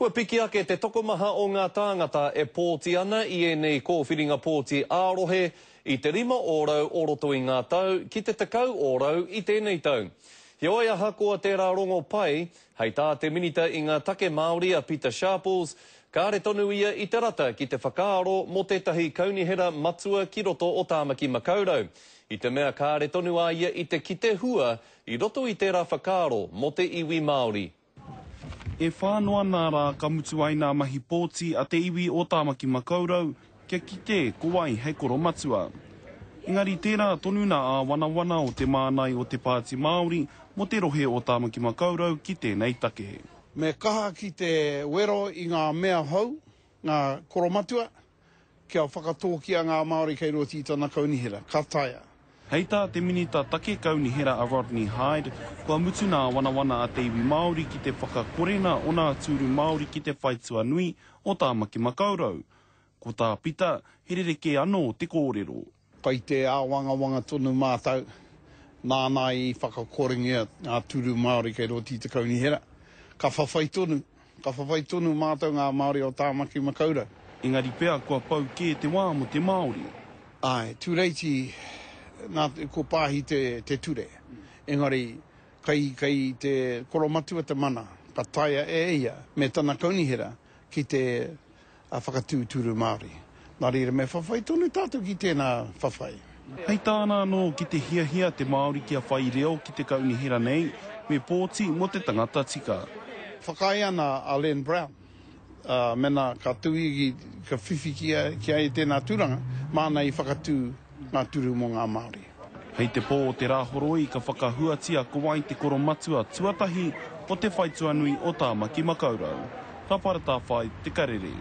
Kua piki ake te tokomaha o ngā tāngata e pōti ana I ēnei kōwhiringa pōti ārohe I te 5 ōrau o roto I ngā tau ki te 10 ōrau I tēnei tau. He oi aha kua tērā rongo pai, hei tā te minita I ngā take Māori a Peter Sharples, ka re tonu ia I te rata ki te whakaaro mo tētahi kaunihera matua ki roto o Tāmaki Makaurau. I te mea ka re tonu a ia I te kite hua I roto I tērā whakaaro mo te iwi Māori. E whānoa nā rā ka mutu ai nā mahi pōti a te iwi o Tāmaki Makaurau, kia kite kowai hei koro matua. Engari tērā tonu nā a wanawana o te mānai o te Pāti Māori mo te rohe o Tāmaki Makaurau ki tēnei take. Me kaha ki te wero I ngā mea hau, ngā koro matua, kia whakatōkia ngā Māori kei roti I tana kaunihera, ka taia. Hei tā te minita take kaunihera a Rodney Hyde, kua mutu nā wanawana a te iwi Māori ki te whakakorena o nā tūru Māori ki te whaitua nui o Tāmaki Makaurau. Ko tā pita, herereke anō te kōrero. Kai te āwanga tonu mātau, nāna I whakakorengia ngā tūru Māori kei roti I te kaunihera. Ka whawhai tonu mātau ngā Māori o Tāmaki Makaurau. Engari pea kua pau ke te wā mo te Māori. Ai, tūreiti, ko pāhi te ture. Engari, kai te koromatua te mana, ka taia ia, me tana kaunihera ki te whakatūturu Māori. Nā rira me whawhai tonu tātou ki tēnā whawhai. Hei tāna anō ki te hiahia te Māori kia whai reo ki te kaunihera nei, me pōti mo te tangata tika. Whakai ana a Len Brown. Mena ka tui ka whiwhi ki ai tēnā tūranga, māna I whakatū ngā turu mo ngā Māori. Hei te pō o te rāhoroi ka whakahuatia kowai te koro matua tuatahi o te whaitua nui o Tāmaki Makaurau. Ka paratā whai te karere.